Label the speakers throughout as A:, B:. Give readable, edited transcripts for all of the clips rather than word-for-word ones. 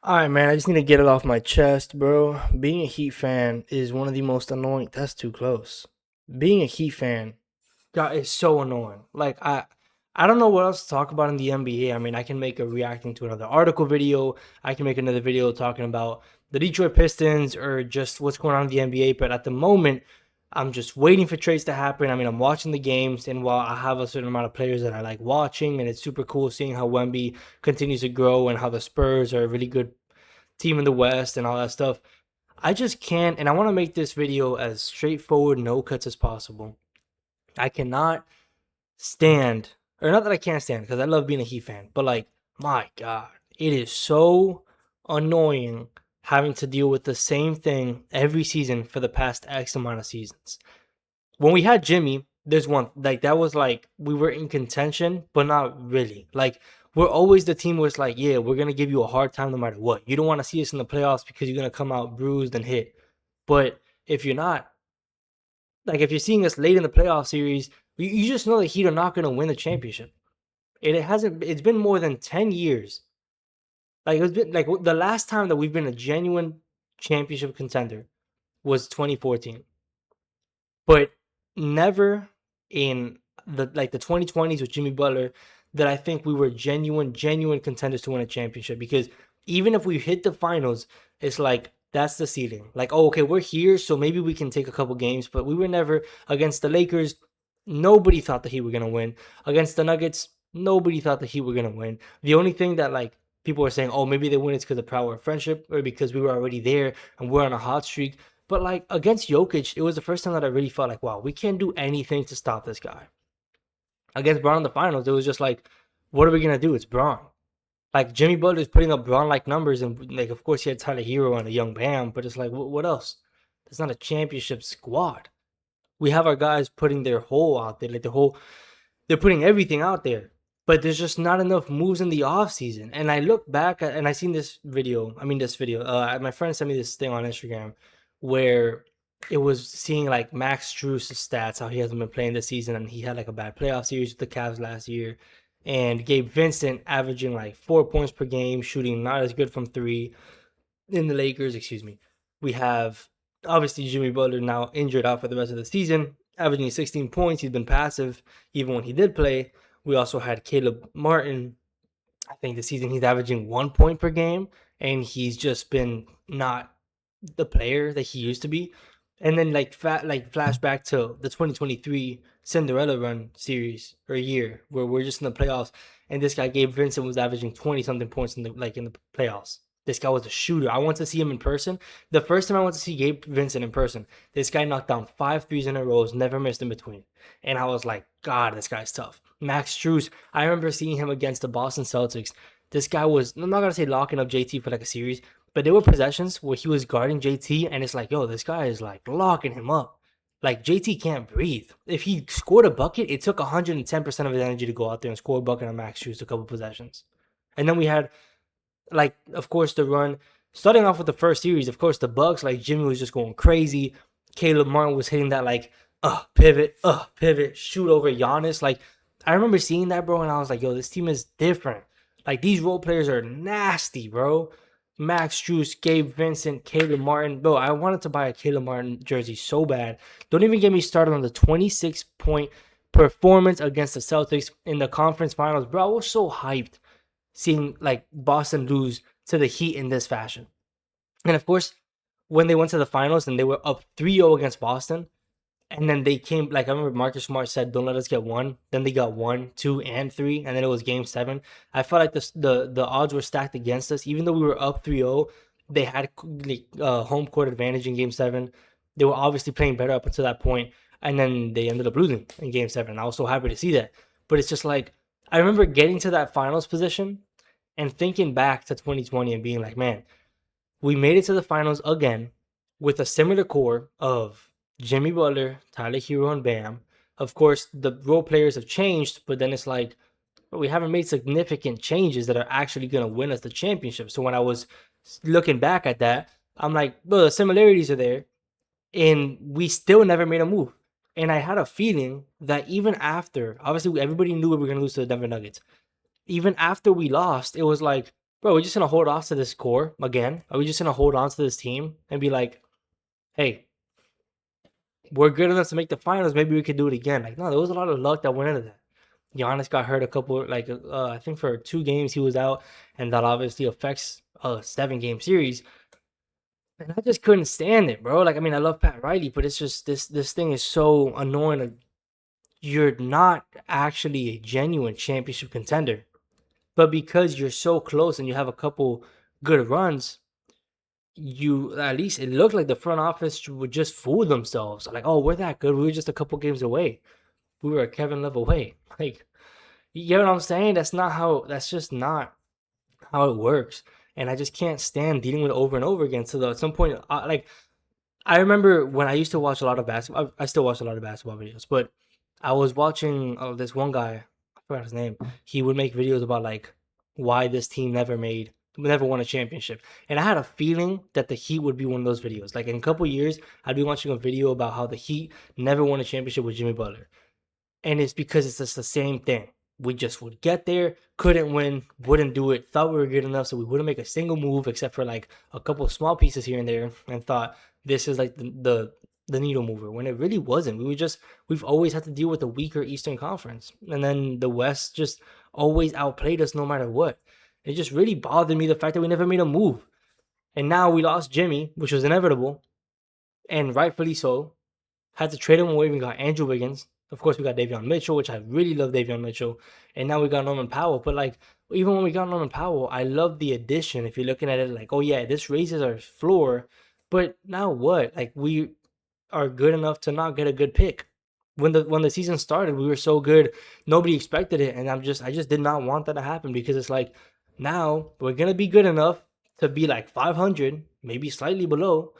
A: Alright, man, I just need to get it off my chest, bro. Being a Heat fan is one of the most annoying. That's too close. Being a Heat fan, God, is so annoying. I don't know what else to talk about in the NBA. I mean, I can make a reacting to another article video. I can make another video talking about the Detroit Pistons or just what's going on in the NBA. But at the moment, I'm just waiting for trades to happen. I mean, I'm watching the games, and while I have a certain amount of players that I like watching, and it's super cool seeing how Wemby continues to grow and how the Spurs are a really good team in the West and all that stuff. I just can't, and I want to make this video as straightforward, no cuts as possible. I cannot stand, or not that I can't stand, because I love being a Heat fan, but like, my God, it is so annoying having to deal with the same thing every season for the past X amount of seasons. When we had Jimmy, there's one like that was like we were in contention, but not really. Like we're always the team where it's like, yeah, we're gonna give you a hard time no matter what. You don't want to see us in the playoffs because you're gonna come out bruised and hit. But if you're not, like if you're seeing us late in the playoff series, you just know that Heat are not gonna win the championship. It hasn't. It's been more than 10 years. Like it's been like the last time that we've been a genuine championship contender was 2014. But never in the 2020s with Jimmy Butler that I think we were genuine contenders to win a championship. Because even if we hit the finals, it's like that's the ceiling. Like, oh, okay, we're here, so maybe we can take a couple games. But we were never against the Lakers. Nobody thought that he were gonna win. Against the Nuggets, nobody thought that he were gonna win. The only thing that like people were saying, oh, maybe they win it's because of power of friendship or because we were already there and we're on a hot streak. But like against Jokic, it was the first time that I really felt like, wow, we can't do anything to stop this guy. Against Braun in the finals, it was just like, what are we gonna do? It's Braun. Like Jimmy Butler is putting up Braun like numbers, and like of course he had Tyler Hero and a young Bam, but it's like, what else? It's not a championship squad. We have our guys putting their whole out there, like they're putting everything out there. But there's just not enough moves in the off season. And I look back and I seen this video. I mean, this video. My friend sent me this thing on Instagram where it was seeing like Max Strus's stats, how he hasn't been playing this season, and he had like a bad playoff series with the Cavs last year. And Gabe Vincent averaging like 4 points per game, shooting not as good from three in the Lakers. Excuse me. We have obviously Jimmy Butler now injured out for the rest of the season, averaging 16 points. He's been passive even when he did play. We also had Caleb Martin. I think this season he's averaging 1 point per game, and he's just been not the player that he used to be. And then like flashback to the 2023 Cinderella run series or year where we're just in the playoffs, and this guy Gabe Vincent was averaging 20 something points in the playoffs. This guy was a shooter. I want to see him in person. The first time I went to see Gabe Vincent in person, this guy knocked down 5 threes in a row, never missed in between. And I was like, God, this guy's tough. Max Strus, I remember seeing him against the Boston Celtics. This guy was, I'm not going to say locking up JT for like a series, but there were possessions where he was guarding JT, and it's like, yo, this guy is like locking him up. Like JT can't breathe. If he scored a bucket, it took 110% of his energy to go out there and score a bucket on Max Strus a couple possessions. And then we had like, of course, the run. Starting off with the first series, of course, the Bucks, like Jimmy was just going crazy. Caleb Martin was hitting that like, pivot, shoot over Giannis. Like, I remember seeing that, bro, and I was like, yo, this team is different. Like, these role players are nasty, bro. Max Strus, Gabe Vincent, Caleb Martin. Bro, I wanted to buy a Caleb Martin jersey so bad. Don't even get me started on the 26-point performance against the Celtics in the conference finals. Bro, I was so hyped seeing like Boston lose to the Heat in this fashion. And of course, when they went to the finals and they were up 3-0 against Boston, and then they came, like I remember Marcus Smart said, don't let us get one. Then they got 1, 2, and 3, and then it was game 7. I felt like the odds were stacked against us. Even though we were up 3-0, they had home court advantage in game 7. They were obviously playing better up until that point, and then they ended up losing in game 7. I was so happy to see that. But it's just like, I remember getting to that finals position and thinking back to 2020 and being like, man, we made it to the finals again with a similar core of Jimmy Butler, Tyler Hero, and Bam. Of course, the role players have changed, but then it's like we haven't made significant changes that are actually going to win us the championship. So when I was looking back at that, I'm like, well, the similarities are there, and we still never made a move. And I had a feeling that even after, obviously, everybody knew we were going to lose to the Denver Nuggets. Even after we lost, it was like, bro, we're just gonna hold off to this core again? Are we just gonna hold on to this team and be like, hey, we're good enough to make the finals. Maybe we could do it again. Like, no, there was a lot of luck that went into that. Giannis got hurt a couple, like I think for 2 games he was out, and that obviously affects a 7 game series. And I just couldn't stand it, bro. Like, I mean, I love Pat Riley, but it's just this thing is so annoying. Like, you're not actually a genuine championship contender, but because you're so close and you have a couple good runs, you at least it looked like the front office would just fool themselves. Like, oh, we're that good. We were just a couple games away. We were a Kevin Love away. Like, you get what I'm saying? That's not how. That's just not how it works. And I just can't stand dealing with it over and over again. So at some point, like I remember when I used to watch a lot of basketball. I still watch a lot of basketball videos, but I was watching this one guy. I forgot his name. He would make videos about like why this team never won a championship. And I had a feeling that the Heat would be one of those videos. Like in a couple years, I'd be watching a video about how the Heat never won a championship with Jimmy Butler. And it's because it's just the same thing. We just would get there, couldn't win, wouldn't do it, thought we were good enough, so we wouldn't make a single move except for like a couple of small pieces here and there, and thought this is like the needle mover when it really wasn't. We've always had to deal with the weaker Eastern Conference, and then the West just always outplayed us no matter what. It just really bothered me the fact that we never made a move, and now we lost Jimmy, which was inevitable, and rightfully so. Had to trade him away. We got Andrew Wiggins. Of course, we got Davion Mitchell, which I really love Davion Mitchell. And now we got Norman Powell. But like, even when we got Norman Powell, I love the addition. If you're looking at it like, oh yeah, this raises our floor. But now what? Like, we are good enough to not get a good pick. When the season started, we were so good, nobody expected it, and I just did not want that to happen because it's like now we're gonna be good enough to be like 500, maybe slightly below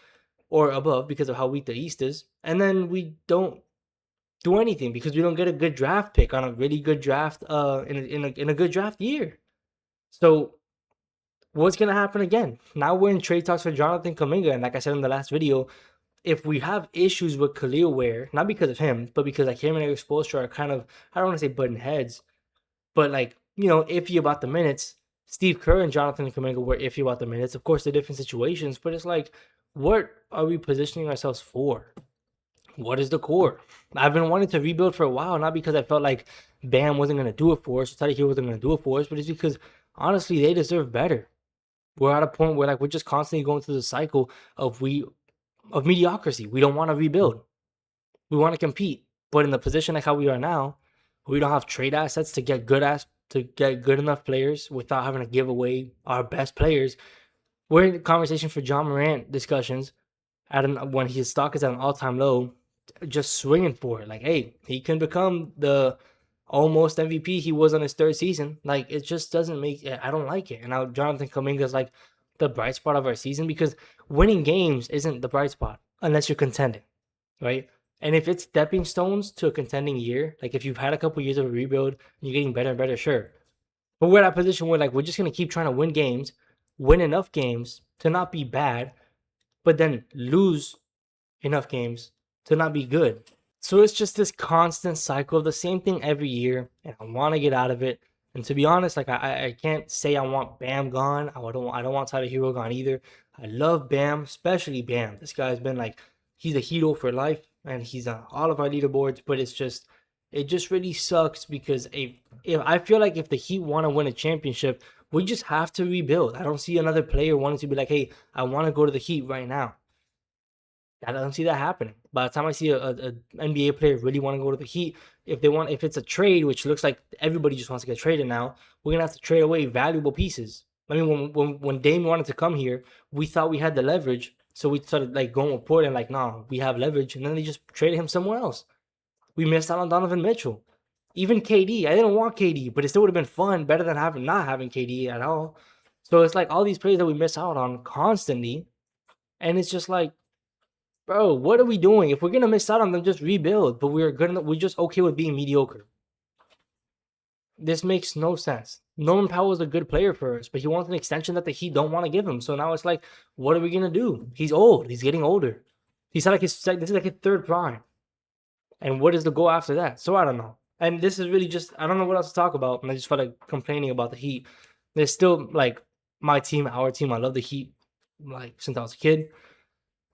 A: or above because of how weak the East is, and then we don't do anything because we don't get a good draft pick on a really good draft in a good draft year. So what's gonna happen again? Now we're in trade talks for Jonathan Kuminga, and like I said in the last video, if we have issues with Khalil Ware, not because of him, but because like him and Eric Spoelstra are kind of, I don't want to say button heads, but like, iffy about the minutes. Steve Kerr and Jonathan Kuminga were iffy about the minutes. Of course, they're different situations, but it's like, what are we positioning ourselves for? What is the core? I've been wanting to rebuild for a while, not because I felt like Bam wasn't going to do it for us, Tyler Hero wasn't going to do it for us, but it's because honestly, they deserve better. We're at a point where like we're just constantly going through the cycle of mediocrity. We don't want to rebuild. We want to compete. But in the position like how we are now, we don't have trade assets to get good enough players without having to give away our best players. We're in conversation for John Morant discussions when his stock is at an all-time low, just swinging for it. Like, hey, he can become the almost MVP he was on his third season. Like, it just doesn't I don't like it. And now Jonathan Kuminga is like the bright spot of our season because winning games isn't the bright spot unless you're contending, right? And if it's stepping stones to a contending year, like if you've had a couple years of a rebuild and you're getting better and better, sure. But we're at a position where like we're just gonna keep trying to win games, win enough games to not be bad, but then lose enough games to not be good. So it's just this constant cycle of the same thing every year, and I want to get out of it. And to be honest, like I can't say I want Bam gone. I don't want Tyler Hero gone either. I love Bam, especially Bam. This guy's been like he's a hero for life, and he's on all of our leaderboards. But it just really sucks because if I feel like if the Heat want to win a championship, we just have to rebuild. I don't see another player wanting to be like, hey, I want to go to the Heat right now. I don't see that happening. By the time I see a NBA player really want to go to the Heat, if it's a trade, which looks like everybody just wants to get traded now, we're gonna have to trade away valuable pieces. I mean, when Dame wanted to come here, we thought we had the leverage, so we started like going with Portland, like, nah, we have leverage, and then they just traded him somewhere else. We missed out on Donovan Mitchell, even KD. I didn't want KD, but it still would have been fun, better than not having KD at all. So it's like all these players that we miss out on constantly, and it's just like, bro, what are we doing? If we're gonna miss out on them, just rebuild. But we're just okay with being mediocre. This makes no sense. Norman Powell is a good player for us, but he wants an extension that the Heat don't want to give him. So now it's like, what are we gonna do? He's old. He's getting older. This is like his third prime. And what is the goal after that? So I don't know. And this is really just I don't know what else to talk about. And I just felt like complaining about the Heat. There's still like my team, our team. I love the Heat, like since I was a kid.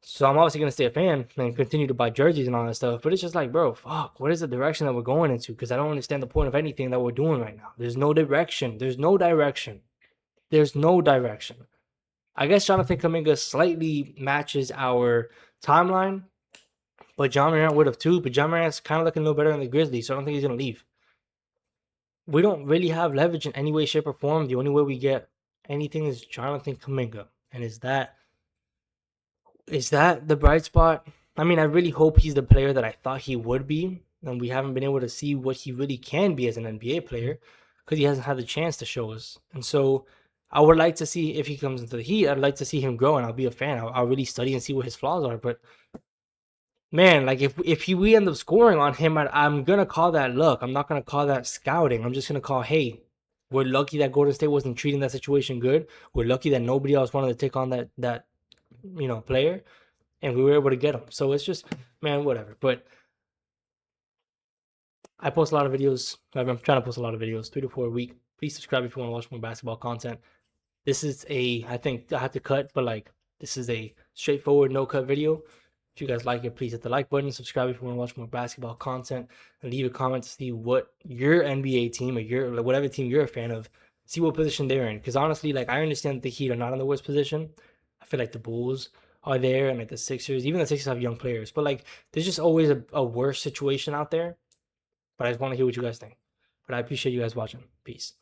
A: So I'm obviously gonna stay a fan and continue to buy jerseys and all that stuff. But it's just like, bro, fuck, what is the direction that we're going into? Because I don't understand the point of anything that we're doing right now. There's no direction. There's no direction. There's no direction. I guess Jonathan Kuminga slightly matches our timeline, but Ja Morant would have too. But Ja Morant's kind of looking a little better in the Grizzlies, so I don't think he's gonna leave. We don't really have leverage in any way, shape, or form. The only way we get anything is Jonathan Kuminga, and is that the bright spot? I mean, I really hope he's the player that I thought he would be, and we haven't been able to see what he really can be as an NBA player because he hasn't had the chance to show us. And so, I would like to see if he comes into the Heat. I'd like to see him grow, and I'll be a fan. I'll really study and see what his flaws are. But man, like we end up scoring on him, I'm gonna call that luck. I'm not gonna call that scouting. I'm just gonna call, hey, we're lucky that Golden State wasn't treating that situation good. We're lucky that nobody else wanted to take on that player, and we were able to get him. So it's just, man, whatever. But I post a lot of videos. I'm trying to post a lot of videos, 3 to 4 a week. Please subscribe if you want to watch more basketball content. This is I think I have to cut, but like this is a straightforward no cut video. If you guys like it, please hit the like button, subscribe if you want to watch more basketball content, and leave a comment to see what your NBA team or your whatever team you're a fan of, see what position they're in. Because honestly, like I understand that the Heat are not in the worst position. I feel like the Bulls are there, and like the Sixers, even the Sixers have young players, but like there's just always a worse situation out there. But I just want to hear what you guys think. But I appreciate you guys watching. Peace.